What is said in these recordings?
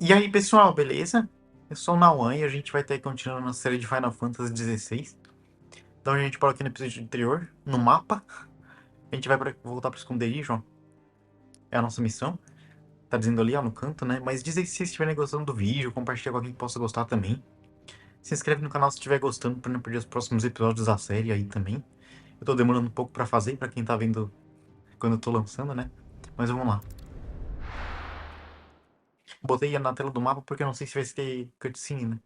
E aí, pessoal, beleza? Eu sou o Nauan e a gente vai estar continuando a série de Final Fantasy XVI. Então a gente parou aqui no episódio anterior, no mapa. A gente vai voltar para o esconderijo, ó. É a nossa missão. Tá dizendo ali, ó, no canto, né? Mas diz aí se vocês estiverem gostando do vídeo, compartilha com alguém que possa gostar também. Se inscreve no canal se estiver gostando para não perder os próximos episódios da série aí também. Eu tô demorando um pouco para fazer, para quem tá vendo quando eu tô lançando, né? Mas vamos lá. Botei na tela do mapa porque eu não sei se vai ter cutscene, né?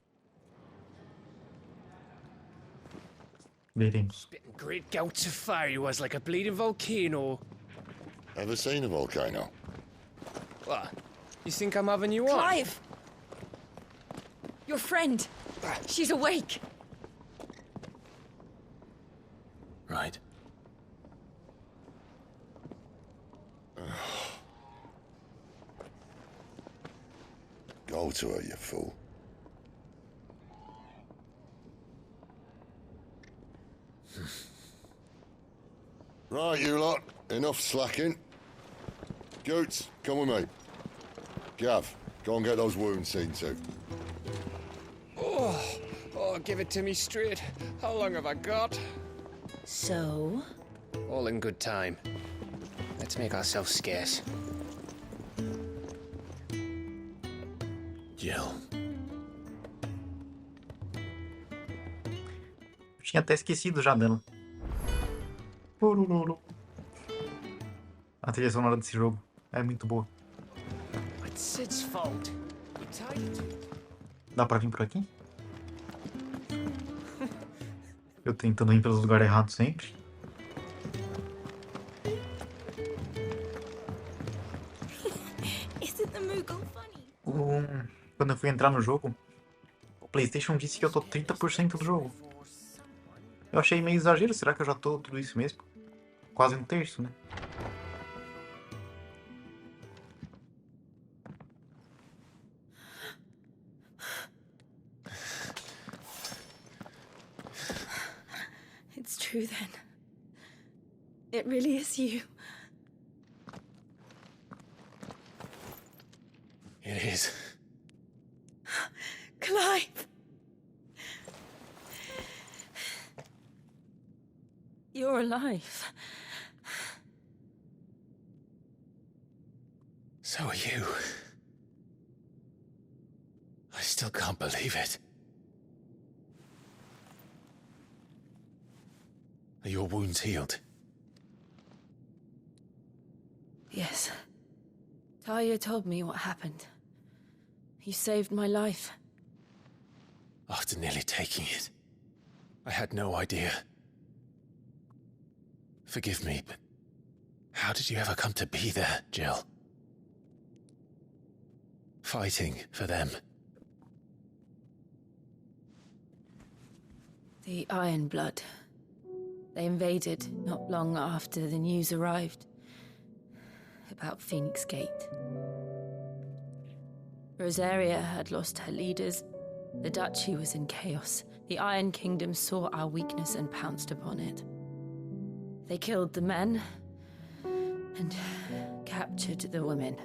Veremos. Spitting great gouts of fire he was like a bleeding volcano. Ever seen a volcano? What? You think I'm having you on? Clive! Your friend! She's awake! Right. Go to her, you fool. Right, you lot. Enough slacking. Goots, come with me. Gav, go and get those wounds seen to. Oh, give it to me straight. How long have I got? So? All in good time. Let's make ourselves scarce. Jill. Eu tinha até esquecido já dela. Purururu. A trilha sonora desse jogo é muito boa. It's its fault. You tired? Dá pra vir por aqui? Eu tentando ir pelos lugares errados sempre. Isn't the Moogle funny? Quando eu fui entrar no jogo, o PlayStation disse que eu tô 30% do jogo. Eu achei meio exagero, será que eu já tô tudo isso mesmo? Quase um terço, né? It's true then. It really is you. It is. Clive! You're alive. So are you. I still can't believe it. Are your wounds healed? Yes. Talia told me what happened. You saved my life. After nearly taking it, I had no idea. Forgive me, but how did you ever come to be there, Jill? Fighting for them. The Iron Blood. They invaded not long after the news arrived about Phoenix Gate. Rosaria had lost her leaders. The Duchy was in chaos. The Iron Kingdom saw our weakness and pounced upon it. They killed the men and captured the women.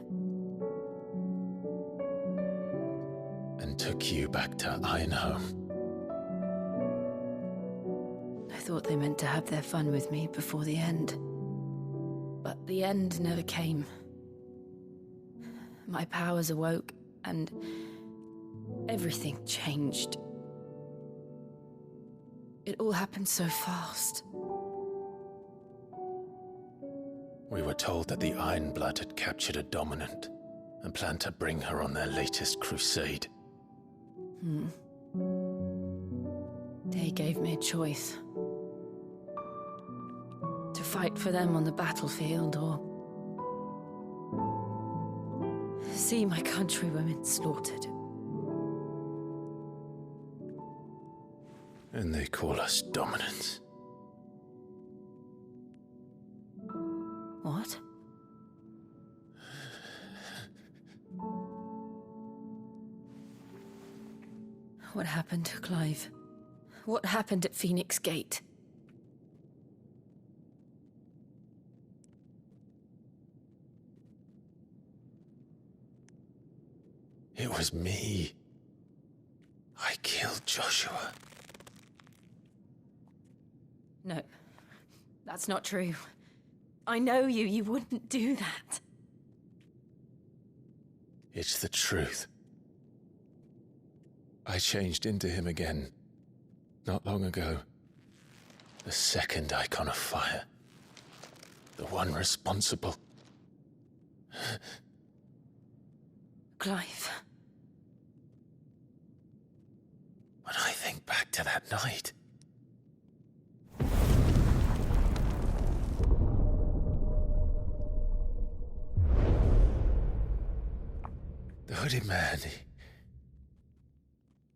And took you back to Ironhome. I thought they meant to have their fun with me before the end. But the end never came. My powers awoke, and everything changed. It all happened so fast. We were told that the Iron Blood had captured a dominant and planned to bring her on their latest crusade. They gave me a choice. To fight for them on the battlefield or see my countrywomen slaughtered. And they call us dominants. What? What happened to Clive? What happened at Phoenix Gate? It was me. I killed Joshua. No, that's not true. I know you. You wouldn't do that. It's the truth. I changed into him again, not long ago. The second icon of fire. The one responsible. Clive. When I think back to that night... The hooded man,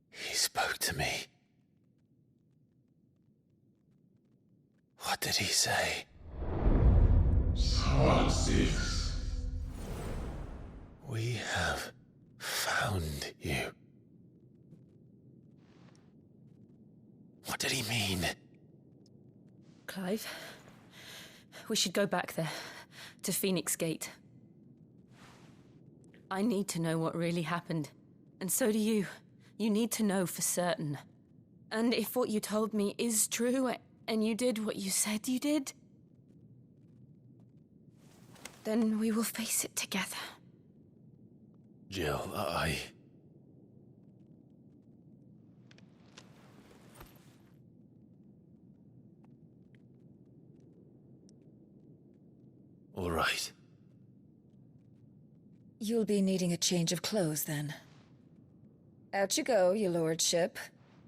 he spoke to me. What did he say? We have found you. What did he mean? Clive, we should go back there, to Phoenix Gate. I need to know what really happened. And so do you. You need to know for certain. And if what you told me is true, and you did what you said you did, then we will face it together. Jill, All right. You'll be needing a change of clothes, then. Out you go, your lordship.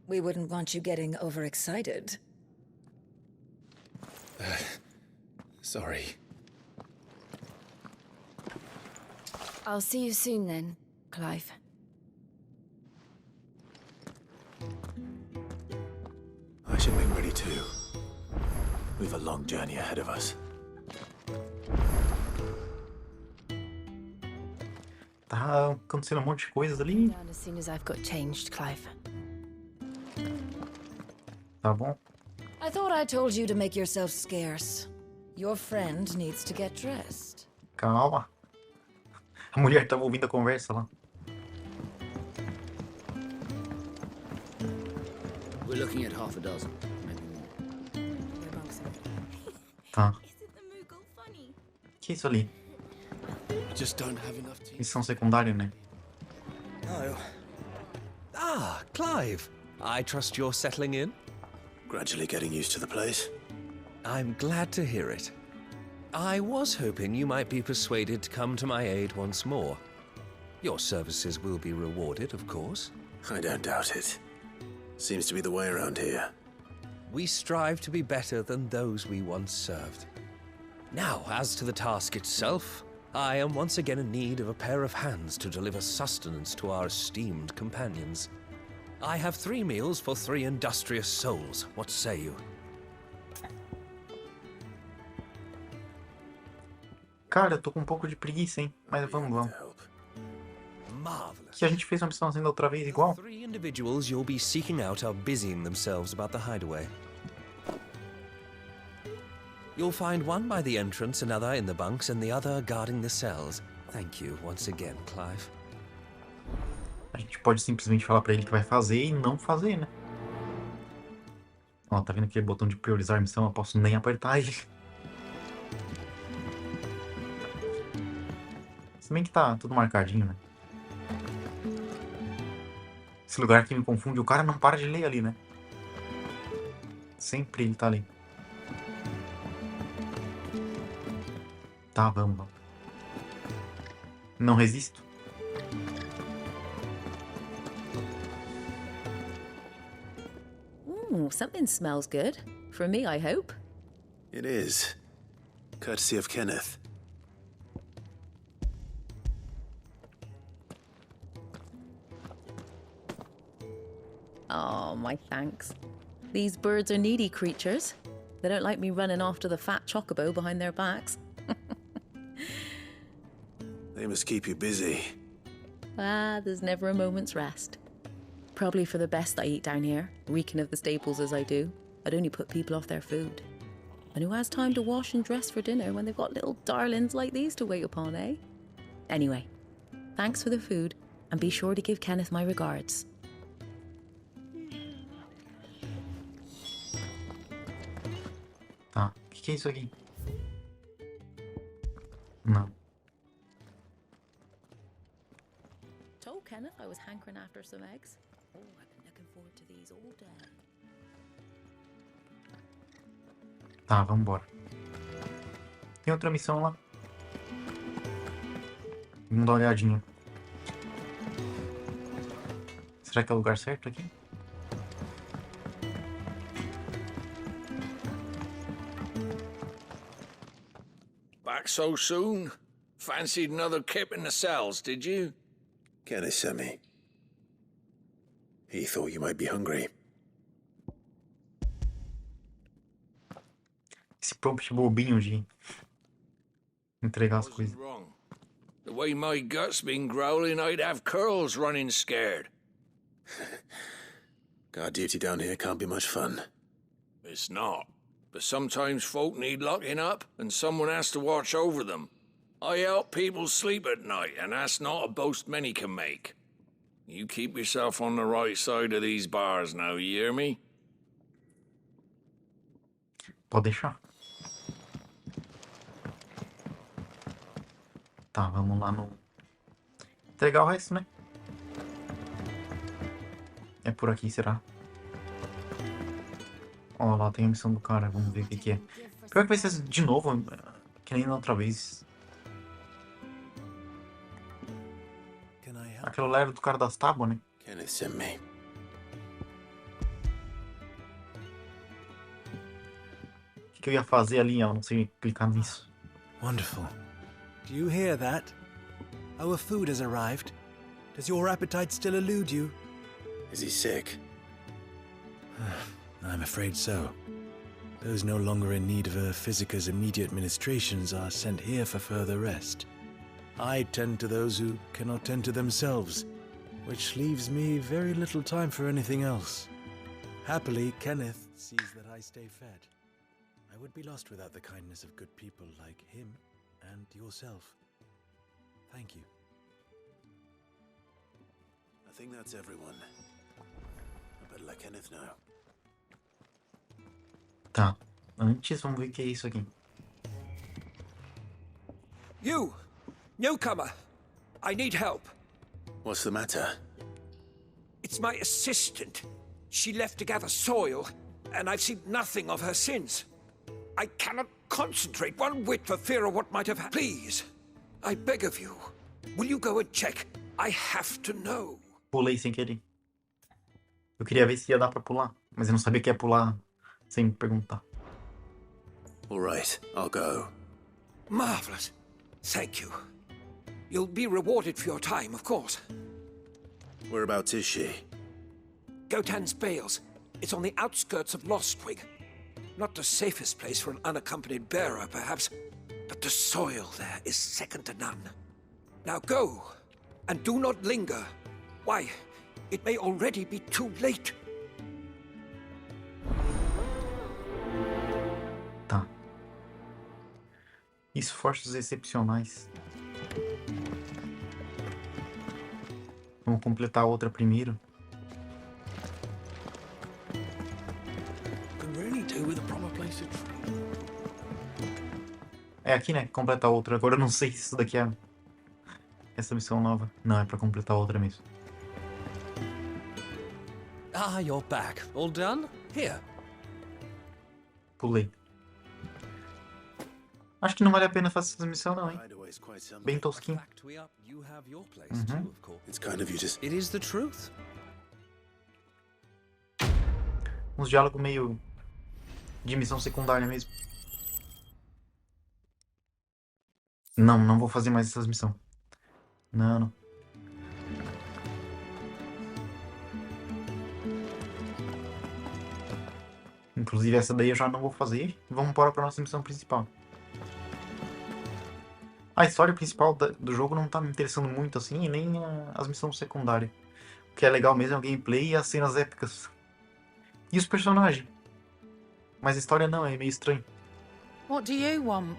We wouldn't want you getting overexcited. Sorry. I'll see you soon then, Clive. I should make ready too. We've a long journey ahead of us. Tá acontecendo um monte de coisas ali. Down as soon as I've got changed, Clive. Tá bom. I thought I told you to make yourself scarce. Your friend needs to get dressed. Calma. A mulher tava ouvindo a conversa lá. We're looking at half a dozen, maybe more. Tá. Isn't the Moogle funny? Que isso ali? I just don't have enough tea. Missão secundária, né? Oh. Ah, Clive. I trust you're settling in? Gradually getting used to the place. I'm glad to hear it. I was hoping you might be persuaded to come to my aid once more. Your services will be rewarded, of course. I don't doubt it. Seems to be the way around here. We strive to be better than those we once served. Now, as to the task itself, I am once again in need of a pair of hands to deliver sustenance to our esteemed companions. I have 3 meals for 3 industrious souls. What say you? Cara, eu tô com um pouco de preguiça, hein? Mas vamos. Marvelous. Que a gente fez uma missão assim da outra vez The igual. 3 individuals you'll be seeking out are busying themselves about the hideaway. You'll find one by the entrance, another in the bunks, and the other guarding the cells. Thank you once again, Clive. A gente pode simplesmente falar pra ele que vai fazer e não fazer, né? Ó, tá vendo aquele botão de priorizar a missão? Eu posso nem apertar ele. Se bem que tá tudo marcadinho, né? Esse lugar aqui me confunde. O cara não para de ler ali, né? Sempre ele tá ali. Tá, vamos. Não resisto. Ooh, something smells good. For me, I hope. It is. Courtesy of Kenneth. Oh, my thanks. These birds are needy creatures. They don't like me running after the fat chocobo behind their backs. They must keep you busy. Ah, there's never a moment's rest. Probably for the best I eat down here, reeking of the staples as I do. I'd only put people off their food. And who has time to wash and dress for dinner when they've got little darlings like these to wait upon, eh? Anyway, thanks for the food, and be sure to give Kenneth my regards. Tá, o que é isso aqui? Não. Told Kenneth I was hankering after some eggs. Oh, I've been looking forward to these all day. Tá, vamos embora. Tem outra missão lá. Vamos dar uma olhadinha. Será que é o lugar certo aqui? Back so soon? Fancied another kip in the cells, did you? Kenneth sent me. He thought you might be hungry. Esse prompt bobinho de entregar as Wasn't coisas. wrong. The way my gut's been growling, I'd have curls running scared. Guard duty down here can't be much fun. It's not. But sometimes folk need locking up, and someone has to watch over them. I help people sleep at night, and that's not a boast many can make. You keep yourself on the right side of these bars now, you hear me? Pode deixar. Tá, vamos lá no... Entregar o resto, né? É por aqui, será? Ó, lá tem a missão do cara, vamos ver o que é. Pior que vai ser de novo, que nem na outra vez. Aquela lá era do cara das tábuas, né? Kenneth sent me. O que eu ia fazer ali, ó? Não sei clicar nisso. Wonderful. Do you hear that? Our food has arrived. Does your appetite still elude you? Is he sick? I'm afraid so. Those no longer in need of a physicker's immediate ministrations are sent here for further rest. I tend to those who cannot tend to themselves, which leaves me very little time for anything else. Happily, Kenneth sees that I stay fed. I would be lost without the kindness of good people like him and yourself. Thank you. I think that's everyone. I better let Kenneth know. Tá. Antes, vamos ver o que é isso aqui. You! Newcomer! I need help. What's the matter? It's my assistant. She left to gather soil, and I've seen nothing of her since. I cannot concentrate one whit for fear of what might have happened. Please, I beg of you, will you go and check? I have to know. Pulei sem querer. Eu queria ver se ia dar pra pular, mas eu não sabia que ia pular sem perguntar. All right, I'll go. Marvelous. Thank you. You'll be rewarded for your time, of course. Whereabouts is she? Gotan's Bales. It's on the outskirts of Lostwig. Not the safest place for an unaccompanied bearer, perhaps, but the soil there is second to none. Now go, and do not linger. Why, it may already be too late. Tá. Esforços excepcionais. Vamos completar a outra primeiro. Could really do with a proper place to train. É aqui, né? Completar a outra. Agora eu não sei se isso daqui é essa missão nova. Não, é pra completar a outra mesmo. Ah, you're back. All done? Here. Pulei. Acho que não vale a pena fazer essa missão não, hein? Hideaway's quite something. Bem tosquinho. Fact we up, you have your place too, of course. It's kind of you just... It is the truth. Uns diálogos meio de missão secundária mesmo. Não, não vou fazer mais essas missões. Não, não. Inclusive essa daí eu já não vou fazer. Vamos embora pra nossa missão principal. A história principal do jogo não tá me interessando muito assim, e nem as missões secundárias. O que é legal mesmo é o gameplay e as cenas épicas. E os personagens. Mas a história não, é meio estranho. What do you want?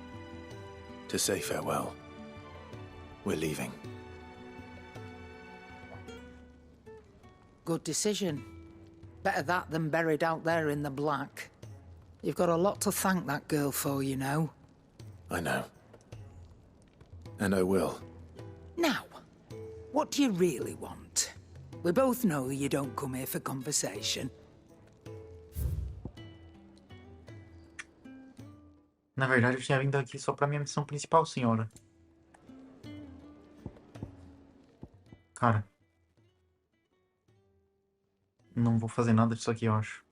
To say farewell. We're leaving. Good decision. Better that than buried out there in the black. You've got a lot to thank that girl for, you know. I know. And I will. Now, what do you really want? We both know you don't come here for conversation. Na verdade, eu tinha vindo aqui só pra minha missão principal, senhora. Cara. Não vou fazer nada disso aqui, eu acho.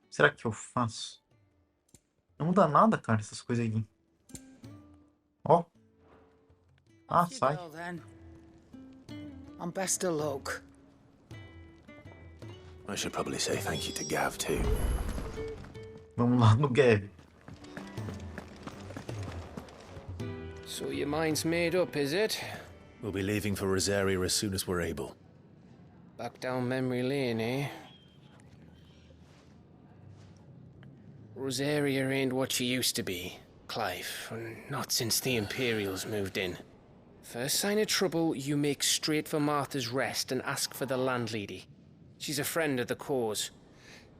Será que eu faço? Não muda nada, cara, essas coisas aqui. Ó. Ah, sai. And best of luck. I should probably say thank you to Gav, too. Vamos lá no Gav. So your mind's made up, is it? We'll be leaving for Rosaria as soon as we're able. Back down memory lane, eh? Rosaria ain't what she used to be, Clive. Not since the Imperials moved in. First sign of trouble, you make straight for Martha's Rest and ask for the landlady. She's a friend of the cause.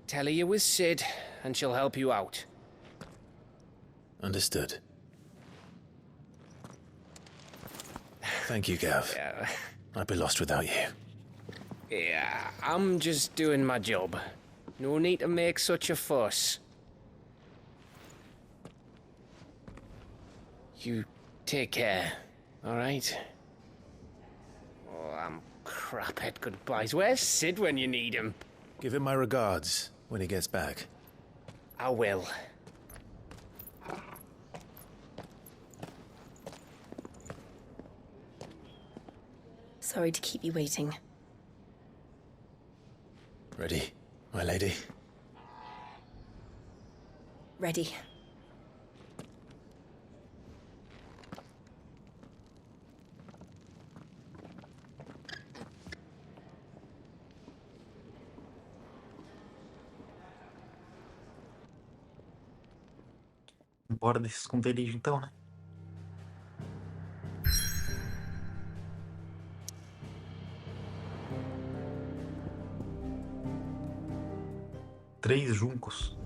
Tell her you're with Sid, and she'll help you out. Understood. Thank you, Gav. Yeah. I'd be lost without you. Yeah, I'm just doing my job. No need to make such a fuss. You take care, all right? Oh, I'm crap at goodbyes. Where's Sid when you need him? Give him my regards when he gets back. I will. Sorry to keep you waiting. Ready, my lady? Ready. Bora desse esconderijo então, né? Três juncos.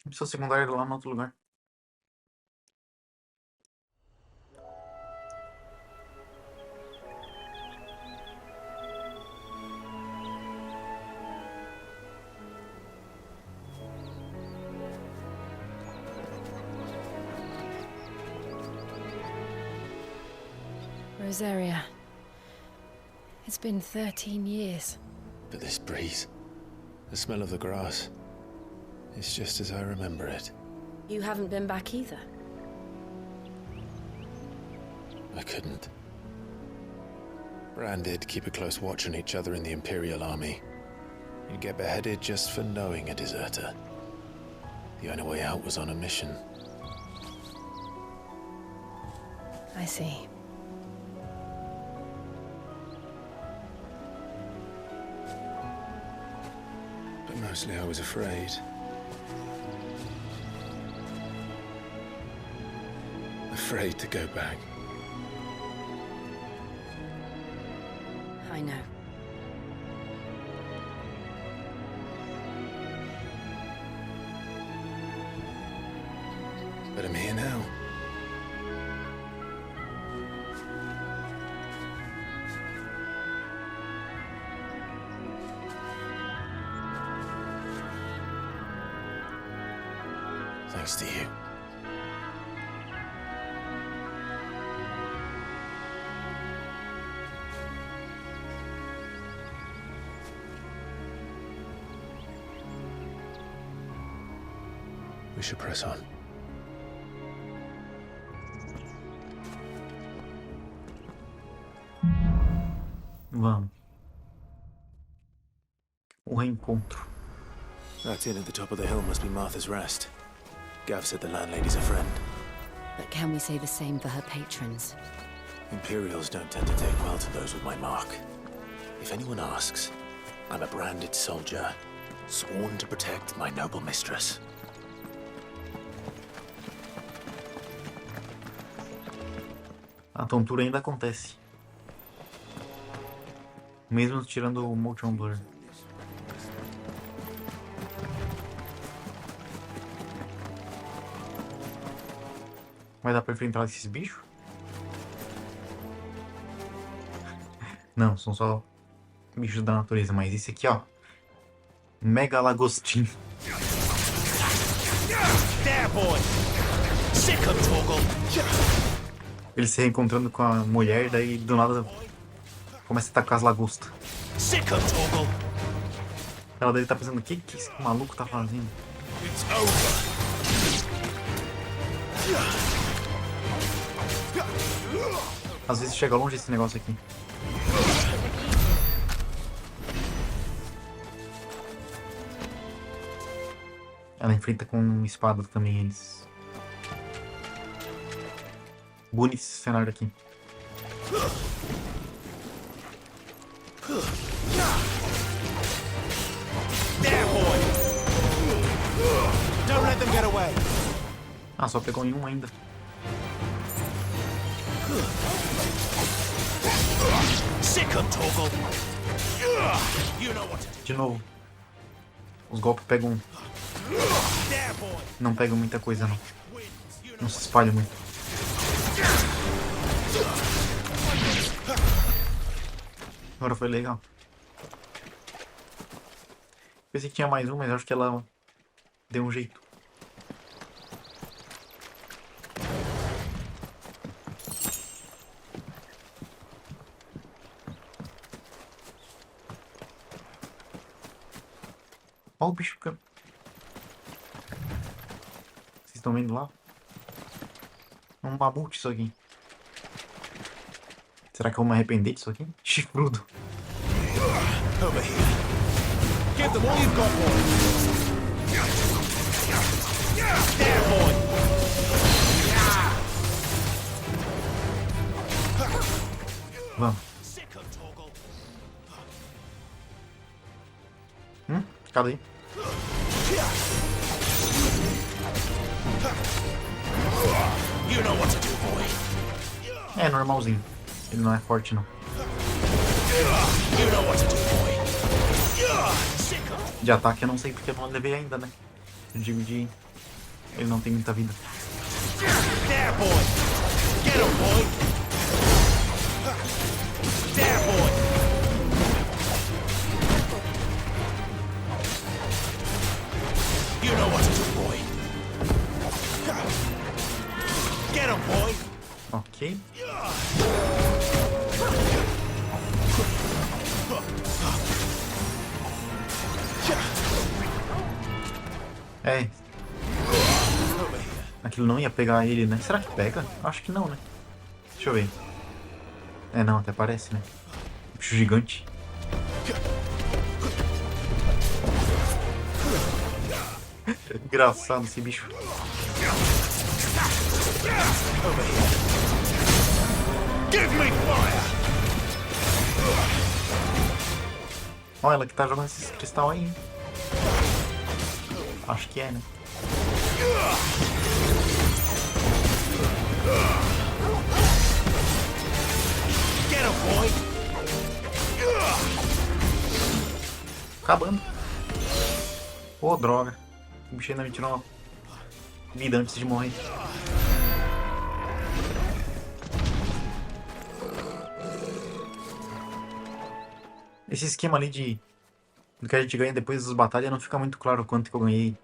Missão secundária lá no outro lugar. Rosaria. It's been 13 years. But this breeze, the smell of the grass, it's just as I remember it. You haven't been back either. I couldn't. Bran did keep a close watch on each other in the Imperial Army. You'd get beheaded just for knowing a deserter. The only way out was on a mission. I see. But mostly I was afraid. Afraid to go back. I know. But I'm here now. Thanks to you. We should press on. Vamos. O reencontro. That inn at the top of the hill must be Martha's Rest. Gav said the landlady's a friend. But can we say the same for her patrons? Imperials don't tend to take well to those with my mark. If anyone asks, I'm a branded soldier, sworn to protect my noble mistress. A tontura ainda acontece. Mesmo tirando o motion blur. Vai dar pra enfrentar esses bichos? Não, são só bichos da natureza, mas esse aqui, ó. Mega lagostim. Ele se reencontrando com a mulher, daí do nada começa a atacar as lagostas. Ela dele tá pensando, o que esse maluco tá fazendo? Às vezes chega longe esse negócio aqui. Ela enfrenta com espada também eles. Bonito esse cenário aqui. Ah, só pegou em um ainda. De novo. Os golpes pegam. Não pegam muita coisa não. Não se espalham muito. Agora foi legal. Pensei que tinha mais um, mas acho que ela deu um jeito. Olha o bicho ficando. Vocês estão vendo lá? É um mamute isso aqui. Será que eu vou me arrepender disso aqui? Chifrudo. Over here. Give them all you've got, boy. There, boy. Vamos. Cadê? You know what to do, boy. É normalzinho. Ele não é forte não. You know what to do, boy. De ataque eu não sei porque eu não levei ainda, né? Eu digo de... Ele não tem muita vida. There, boy. Get him, boy. There, boy. You know what to do, boy. Get him, boy. Ok. É. Aquilo não ia pegar ele, né? Será que pega? Acho que não, né? Deixa eu ver. É, não, até parece, né? Bicho gigante. Engraçado esse bicho. Give me fire. Olha ela que tá jogando esses cristal aí, hein? Acho que é, né? Get him, boy. Acabando. Ô, droga. O bicho ainda me tirou uma vida antes de morrer. Esse esquema ali de... do que a gente ganha depois das batalhas não fica muito claro quanto que eu ganhei.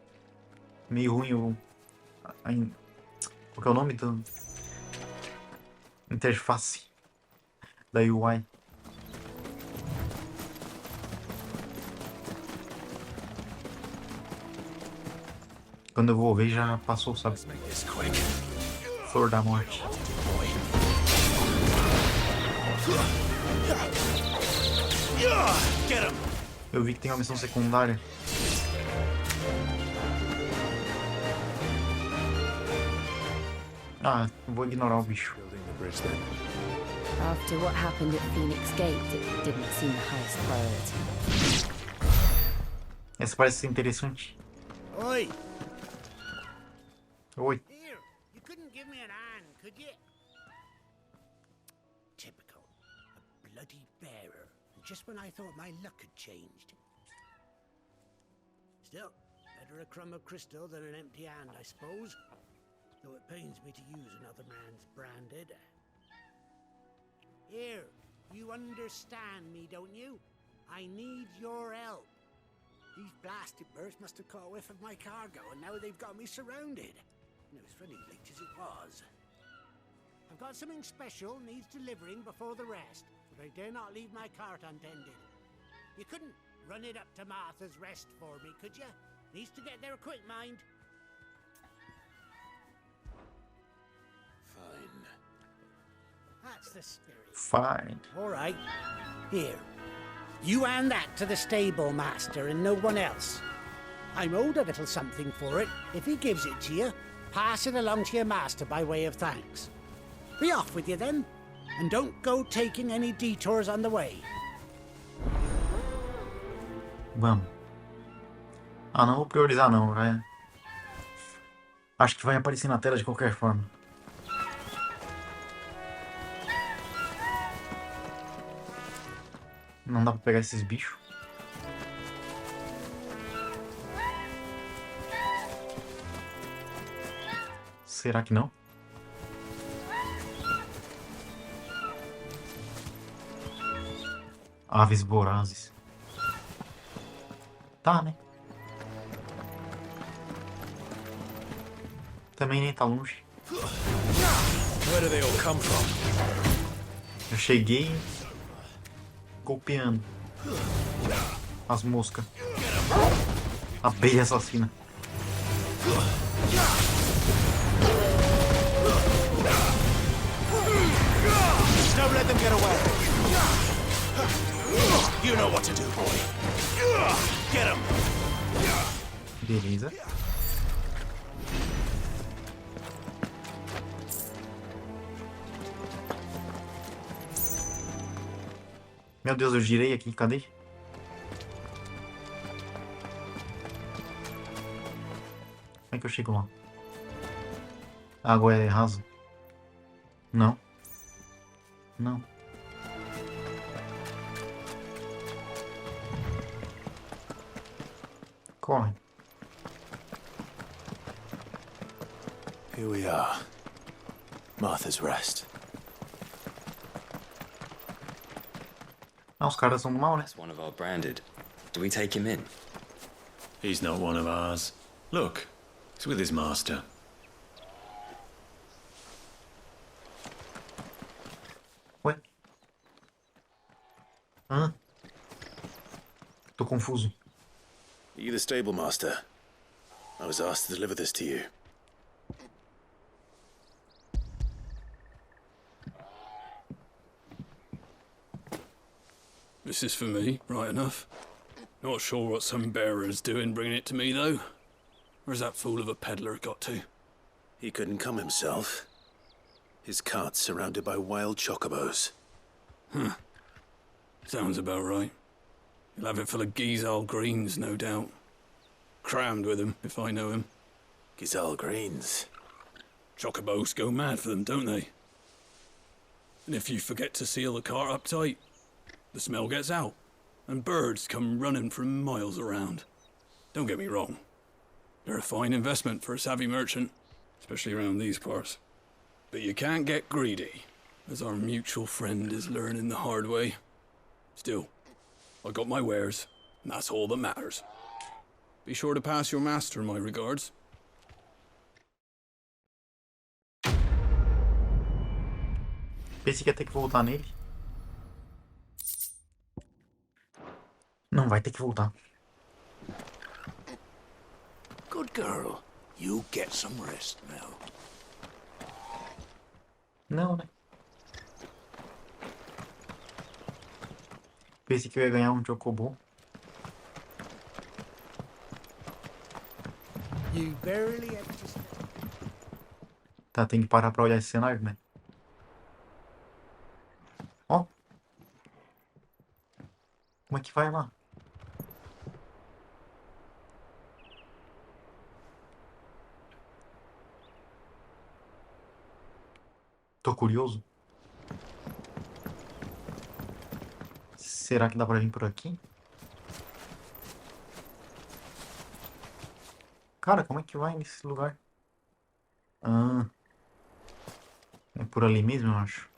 Meio ruim o... qual que é o nome do... interface da UI. Quando eu vou ver já passou, sabe? Flor da morte. Eu vi que tem uma missão secundária. Ah, vou ignorar o bicho. After what happened at Phoenix Gate, it didn't seem the highest priority. Essa parece ser interessante. Oi. Oi. Here, you couldn't give me an hand, could you? bloody bearer, just when I thought my luck had changed. Still, better a crumb of crystal than an empty hand, I suppose. Though it pains me to use another man's branded. Here, you understand me, don't you? I need your help. These blasted birds must have caught a whiff of my cargo, and now they've got me surrounded. And it was funny late as it was. I've got something special needs delivering before the rest, but I dare not leave my cart untended. You couldn't run it up to Martha's Rest for me, could you? Needs to get there quick, mind. Fine. That's the spirit. Fine. All right. Here. You hand that to the stable master and no one else. I'm owed a little something for it. If he gives it to you, pass it along to your master by way of thanks. Be off with you then, and don't go taking any detours on the way. Vamos. Ah, não vou priorizar não, vai. Acho que vai aparecer na tela de qualquer forma. Não dá pra pegar esses bichos. Será que não? Aves vorazes. Tá, né? Também nem tá longe. Where do they all come from? Eu cheguei golpeando as moscas. Abelha assassina. Don't let them get away. You know what to do, boy. Get him. Beleza. Meu Deus, eu girei aqui, cadê? Como é que eu chego lá? A água é rasa? Não. Não. Corre. Here we are. Martha's Rest. Ah, os caras são do mal, né? That's one of our branded. Do we take him in? He's not one of ours. Look, he's with his master. Ué? Hã? Tô confuso. Are you the stable master? I was asked to deliver this to you. This is for me, right enough. Not sure what some bearer's doing bringing it to me, though. Where's that fool of a peddler got to? He couldn't come himself. His cart's surrounded by wild chocobos. Huh. Sounds about right. He'll have it full of Gizal greens, no doubt. Crammed with him, if I know him. Gizal greens? Chocobos go mad for them, don't they? And if you forget to seal the cart up tight, the smell gets out, and birds come running from miles around. Don't get me wrong. They're a fine investment for a savvy merchant, especially around these parts. But you can't get greedy, as our mutual friend is learning the hard way. Still, I got my wares, and that's all that matters. Be sure to pass your master my regards. Pensei que ia ter que voltar nele. Não vai ter que voltar. Good girl. You get some rest now. Não, né? Pensei que eu ia ganhar um chocobo. You barely have to... Tá, tem que parar pra olhar esse cenário, né? Ó. Como é que vai lá? Tô curioso. Será que dá pra vir por aqui? Cara, como é que vai nesse lugar? Ah, é por ali mesmo, eu acho.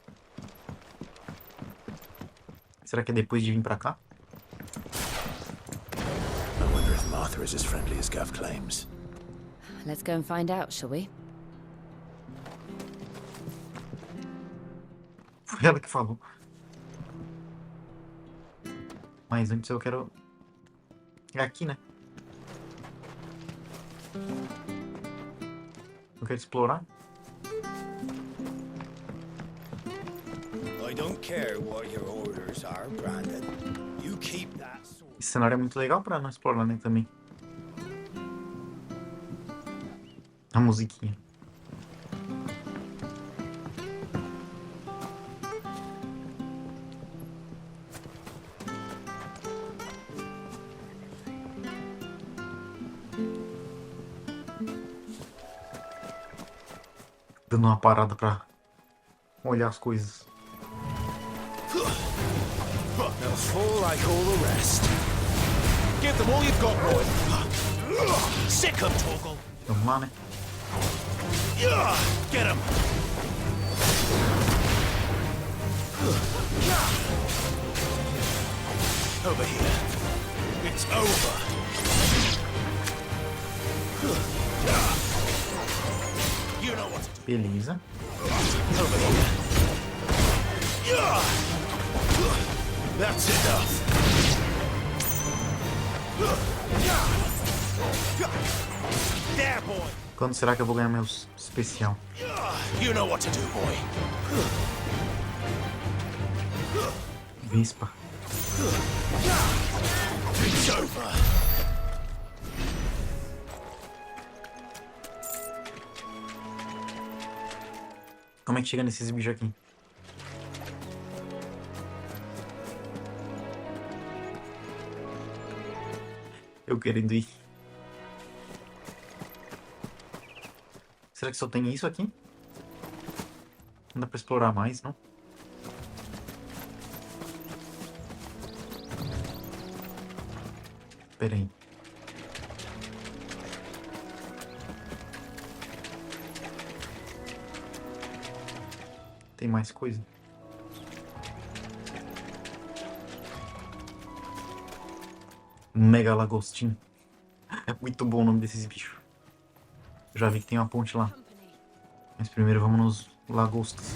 Será que é depois de vir pra cá? I wonder if Martha is as friendly as Gav claims. Let's go and find out, shall we? Foi ela que falou. Mas antes eu quero... É aqui, né? Eu quero explorar. I don't care what your orders are, Brandon. You keep that sword. Esse cenário é muito legal pra não explorar, né, também. A musiquinha. Dando uma parada pra olhar as coisas. They'll fall like all the rest. Give them all you've got, boy. Sick 'em, Torgal. Vamos lá, né? Get 'em. Over here. It's over. You know what to do. Beleza. Over here. That's enough. There, boy. Quando será que eu vou ganhar meus especial? You know what to do, boy. Vespa. It's over. Como é que chega nesses bichos aqui? Eu querendo ir. Será que só tem isso aqui? Não dá pra explorar mais, não? Pera aí. Tem mais coisa? Mega Lagostim. É muito bom o nome desses bichos. Eu já vi que tem uma ponte lá. Mas primeiro vamos nos lagostas.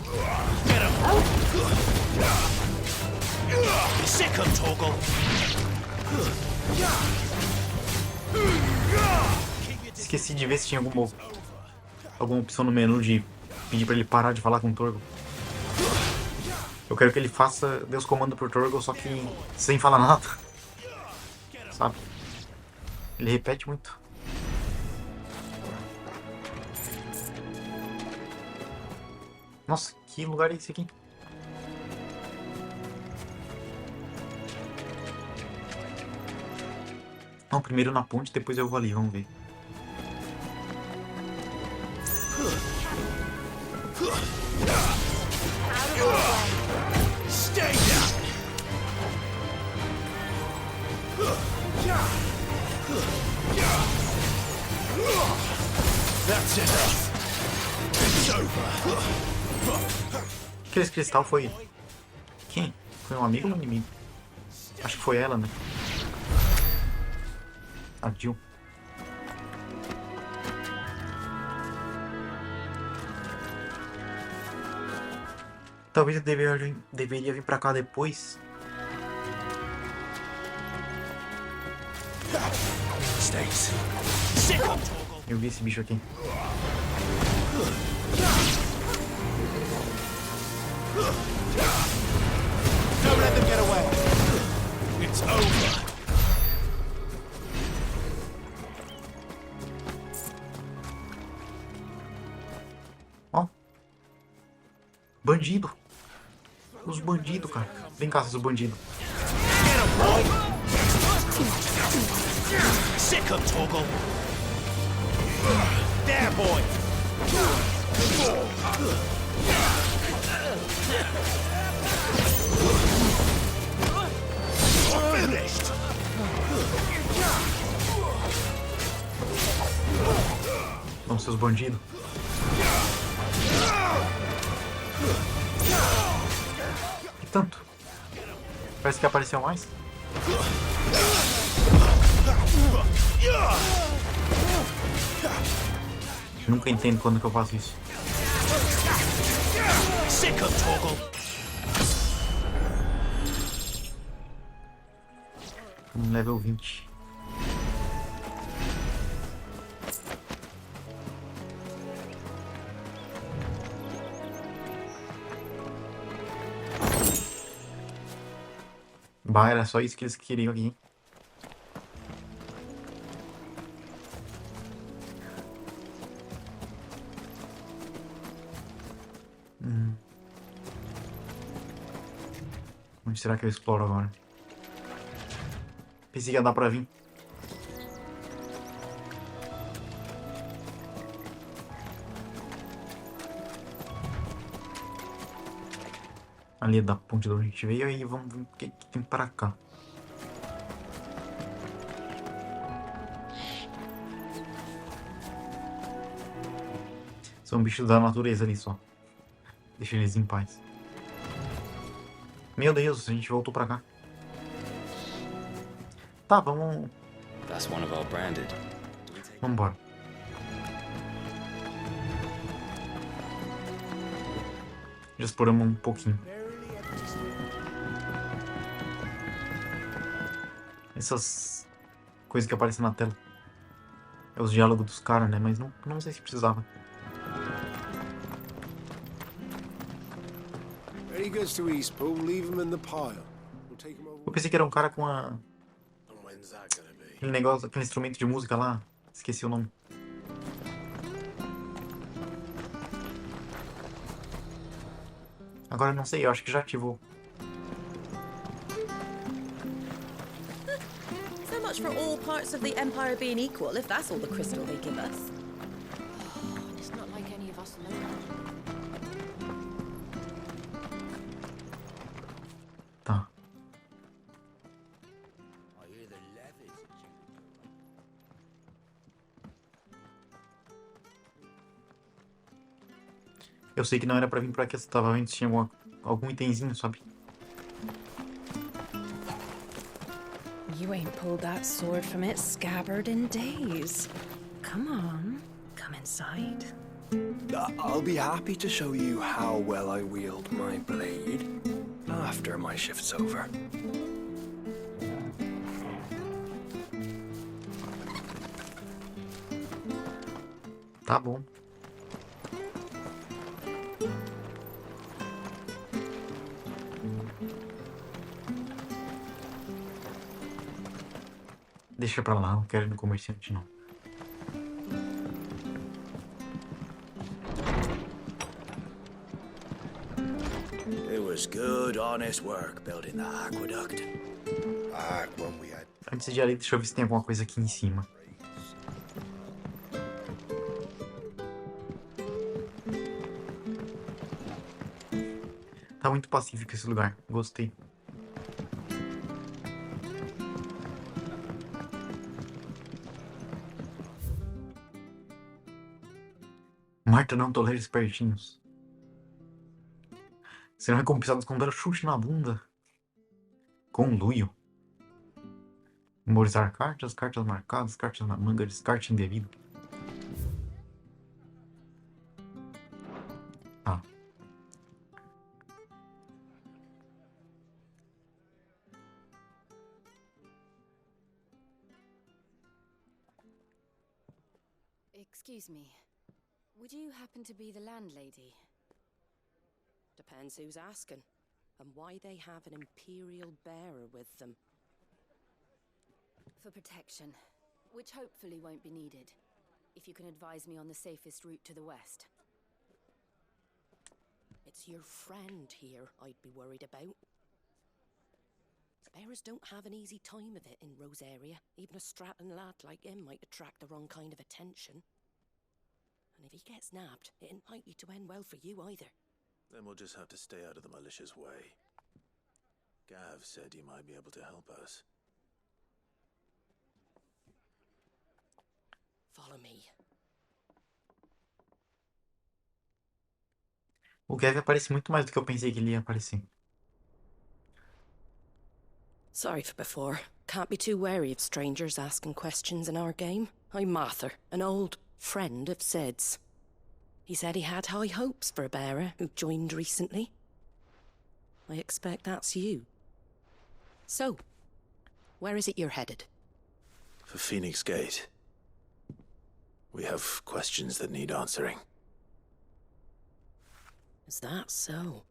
Esqueci de ver se tinha alguma opção no menu de pedir pra ele parar de falar com o Torgal. Eu quero que ele faça, dê os comandos pro Torgal, só que sem falar nada. Sabe? Ele repete muito. Nossa, que lugar é esse aqui? Não, primeiro na ponte, depois eu vou ali, vamos ver. Stay down. That's enough. It's over. Aquele cristal foi... Quem? Foi um amigo ou um inimigo? Acho que foi ela, né? A Jill. Talvez eu deveria vir pra cá depois. Eu vi esse bicho aqui. Don't let them get away. It's over. Ó. Bandido. Os bandidos, cara. Vem cá, seus bandidos. Get 'em, boy. Sick 'em, Torgal. There, boy. Vamos ser os bandidos. Que tanto? Parece que apareceu mais. Nunca entendo quando que eu faço isso. Level 20. Bah, era só isso que eles queriam aqui. Onde será que eu exploro agora? Pensei que ia dar pra vir. Ali da ponte de onde a gente veio, aí vamos ver o que tem pra cá. São bichos da natureza ali só. Deixa eles em paz. Meu Deus, a gente voltou pra cá. Tá, vamos... Vambora. Já exploramos um pouquinho. Essas coisas que aparecem na tela. É os diálogos dos caras, né? Mas não sei se precisava. Eu pensei que era um cara com a... aquele negócio, aquele instrumento de música lá. Esqueci o nome. Agora eu não sei, eu acho que já ativou. So much for all parts of the Empire being equal, if that's all the crystal they give us. It's not like any of us know. Tá. Eu sei que não era pra vir pra aqui, eu tava vendo se tinha algum itemzinho, sabe? You ain't pulled that sword from its scabbard in days. Come on, come inside. I'll be happy to show you how well I wield my blade after my shift's over. Tá bom. Deixa pra lá, não quero ir no comerciante não. It was good, honest work building the aqueduct. Antes de ali, deixa eu ver se tem alguma coisa aqui em cima. Tá muito pacífico esse lugar, gostei. Marta não tolera espertinhos. Serão recompensados com um belo chute na bunda. Conluio. Memorizar cartas, cartas marcadas, cartas na manga, descarte indevido. Ah. Excuse me. Would you happen to be the landlady? Depends who's asking, and why they have an Imperial bearer with them. For protection, which hopefully won't be needed. If you can advise me on the safest route to the west. It's your friend here I'd be worried about. Bearers don't have an easy time of it in Rose area. Even a Stratton lad like him might attract the wrong kind of attention. And if he gets nabbed, it ain't likely to end well for you either. Then we'll just have to stay out of the malicious way. Gav said you might be able to help us. Follow me. O Gav aparece muito mais do que eu pensei que ele ia aparecer. Sorry for before. Can't be too wary of strangers asking questions in our game. I'm Martha, an old friend of Sid's. He said he had high hopes for a bearer who joined recently. I expect that's you. So, where is it you're headed? For Phoenix Gate. We have questions that need answering. Is that so?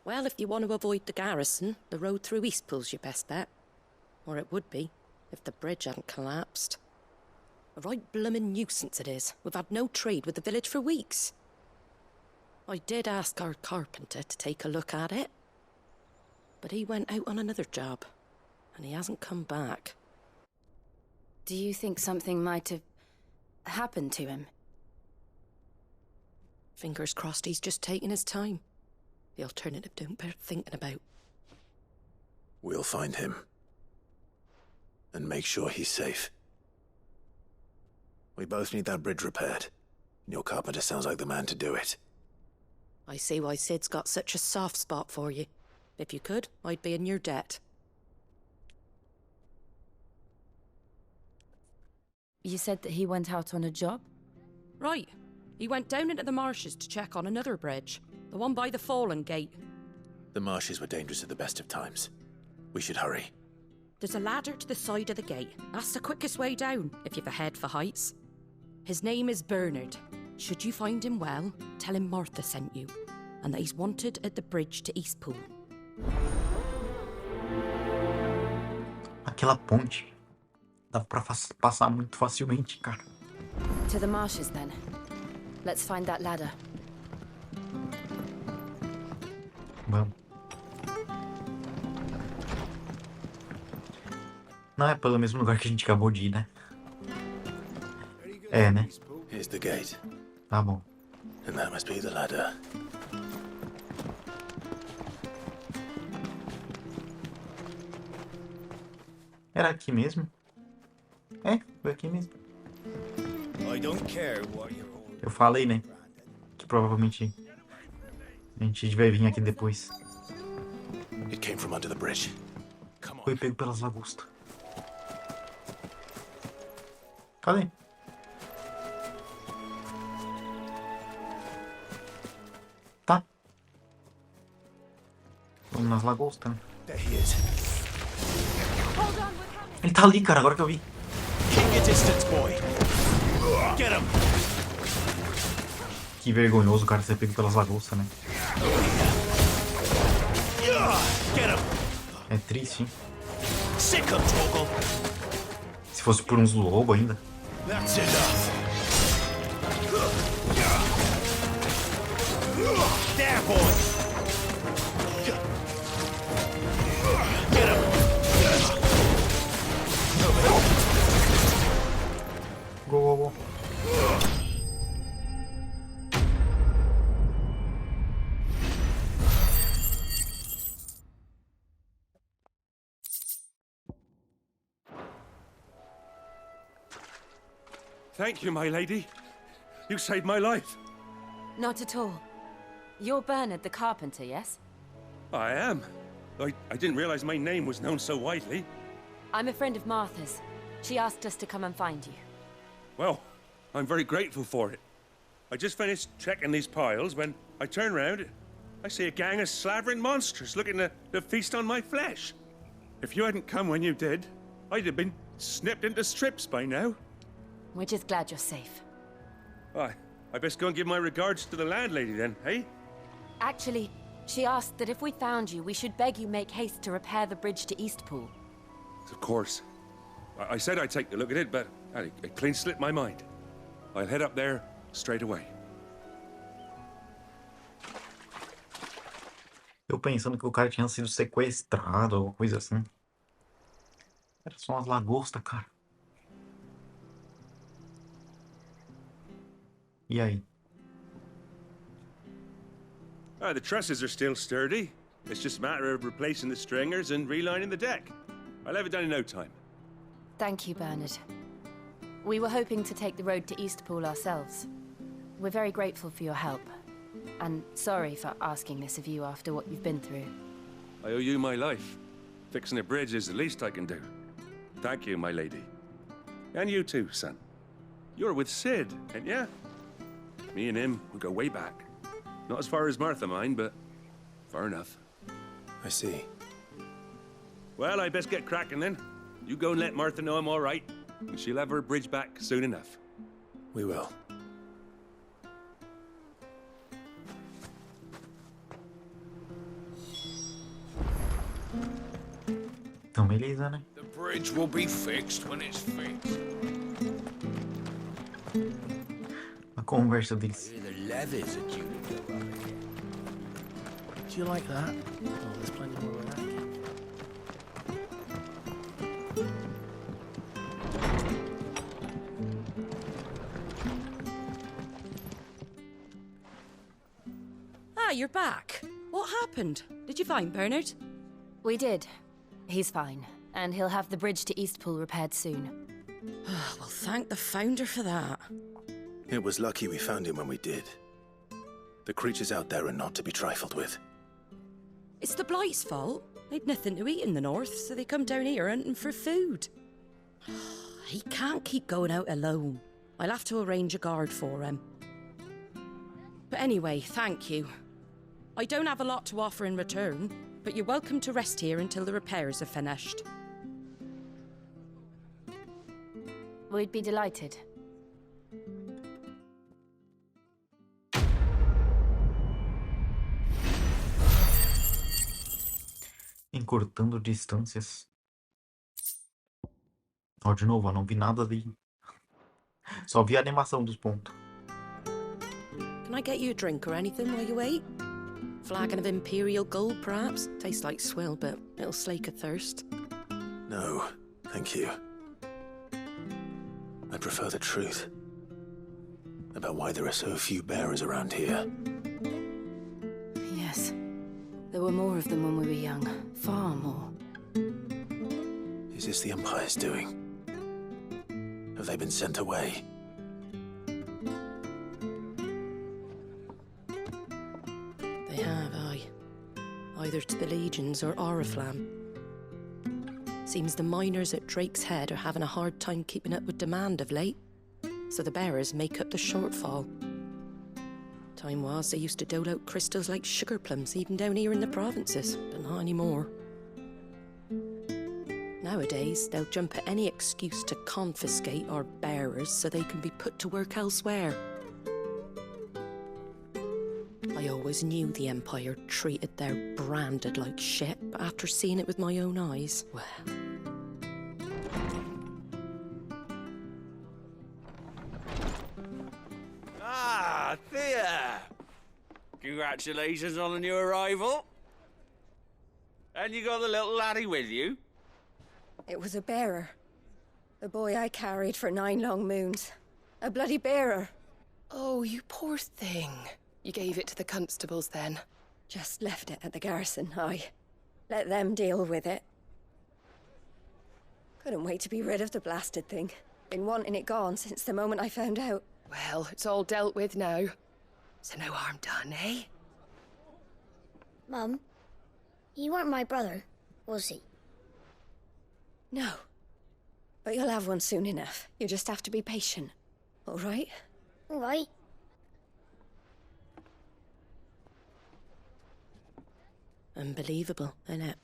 Well, if you want to avoid the garrison, the road through Eastpool's your best bet. Or it would be, if the bridge hadn't collapsed. A right bloomin' nuisance it is. We've had no trade with the village for weeks. I did ask our carpenter to take a look at it. But he went out on another job, and he hasn't come back. Do you think something might have happened to him? Fingers crossed he's just taking his time. The alternative don't bear thinking about. We'll find him. And make sure he's safe. We both need that bridge repaired. Your carpenter sounds like the man to do it. I see why Sid's got such a soft spot for you. If you could, I'd be in your debt. You said that he went out on a job? Right. He went down into the marshes to check on another bridge. The one by the Fallen Gate. The marshes were dangerous at the best of times. We should hurry. There's a ladder to the side of the gate. That's the quickest way down, if you've a head for heights. His name is Bernard. Should you find him well, tell him Martha sent you. And that he's wanted at the bridge to Eastpool. Aquela ponte dava pra passar muito facilmente, cara. To the marshes, then. Let's find that ladder. Vamos. Não é pelo mesmo lugar que a gente acabou de ir, né? É, né? Here's the gate. Tá bom. And that must be the ladder. Era aqui mesmo? É, foi aqui mesmo. Eu falei, né? Que provavelmente a gente vai vir aqui depois. It came from under the bridge. Foi pego pelas lagostas. Cadê? Tá. Vamos nas lagostas, né? Ele tá ali, cara, agora que eu vi. Que vergonhoso o cara ser pego pelas lagostas, né? É triste, hein? Se fosse por uns lobos ainda. Go, go, go. Thank you, my lady. You saved my life. Not at all. You're Bernard the carpenter, yes? I am. I didn't realize my name was known so widely. I'm a friend of Martha's. She asked us to come and find you. Well, I'm very grateful for it. I just finished checking these piles when I turn around. I see a gang of slavering monsters looking to feast on my flesh. If you hadn't come when you did, I'd have been snipped into strips by now. We're just glad you're safe. I best go and give my regards to the landlady then, eh? Actually, she asked that if we found you, we should beg you make haste to repair the bridge to Eastpool. Of course. I said I'd take a look at it, but it clean slipped my mind. I'll head up there straight away. Eu pensando que o cara tinha sido sequestrado, alguma coisa assim. Era só umas lagostas, cara. E aí? The trusses are still sturdy. It's just a matter of replacing the stringers and relining the deck. I'll have it done in no time. Thank you, Bernard. We were hoping to take the road to Eastpool ourselves. We're very grateful for your help. And sorry for asking this of you after what you've been through. I owe you my life. Fixing a bridge is the least I can do. Thank you, my lady. And you too, son. You're with Sid, ain't ya? Me and him, we go way back. Not as far as Martha, mind, but far enough. I see. Well, I best get cracking then. You go and let Martha know I'm all right, and she'll have her bridge back soon enough. We will. Então, beleza, né? The bridge will be fixed when it's fixed. A conversa deles. The levies are due to go up again. Do you like that? Oh, there's plenty more of that. Ah, you're back. What happened? Did you find Bernard? We did. He's fine, and he'll have the bridge to Eastpool repaired soon. Well, thank the Founder for that. It was lucky we found him when we did. The creatures out there are not to be trifled with. It's the Blight's fault. They'd nothing to eat in the north, so they come down here hunting for food. He can't keep going out alone. I'll have to arrange a guard for him. But anyway, thank you. I don't have a lot to offer in return, but you're welcome to rest here until the repairs are finished. We'd be delighted. Encurtando distâncias. Ó, de novo, eu não vi nada ali. Só vi a animação dos pontos. Can I get you a drink or anything while you wait? Flagon of Imperial Gold, perhaps? Tastes like swill, but it'll slake a thirst. No, thank you. I prefer the truth. About why there are so few bearers around here. Yes. There were more of them when we were young. Far more. Is this the Empire's doing? Have they been sent away? They have, aye. Either to the Legions or Oriflamme. Seems the miners at Drake's Head are having a hard time keeping up with demand of late, so the bearers make up the shortfall. Time was they used to dole out crystals like sugar plums even down here in the provinces, but not anymore. Nowadays, they'll jump at any excuse to confiscate our bearers so they can be put to work elsewhere. I always knew the Empire treated their branded like shit, but after seeing it with my own eyes, well... Ah, Thea! Congratulations on the new arrival. And you got the little laddie with you? It was a bearer. The boy I carried for 9 long moons. A bloody bearer. Oh, you poor thing. You gave it to the constables then? Just left it at the garrison, aye. Let them deal with it. Couldn't wait to be rid of the blasted thing. Been wanting it gone since the moment I found out. Well, it's all dealt with now. So no harm done, eh? Mum, you weren't my brother, was he? No. But you'll have one soon enough. You just have to be patient. All right? All right. Unbelievable, innit?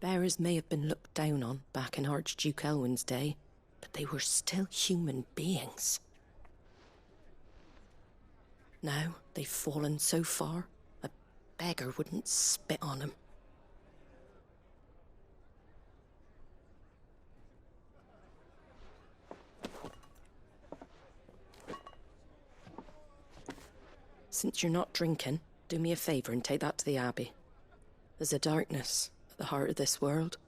Bearers may have been looked down on back in Archduke Elwin's day, but they were still human beings. Now they've fallen so far, a beggar wouldn't spit on them. Since you're not drinking, do me a favour and take that to the Abbey. There's a darkness at the heart of this world,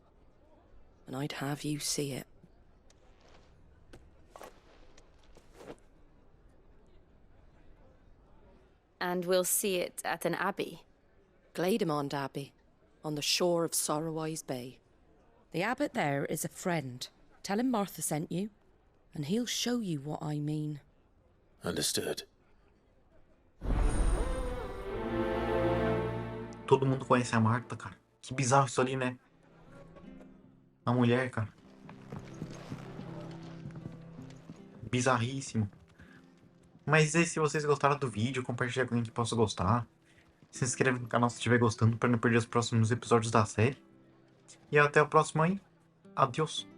and I'd have you see it. And we'll see it at an abbey? Glademond Abbey, on the shore of Sorrowise Bay. The abbot there is a friend. Tell him Martha sent you, and he'll show you what I mean. Understood. Todo mundo conhece a Marta, cara. Que bizarro isso ali, né? A mulher, cara. Bizarríssimo. Mas e se vocês gostaram do vídeo, compartilha com alguém que possa gostar. Se inscreve no canal se estiver gostando para não perder os próximos episódios da série. E até o próximo aí. Adeus.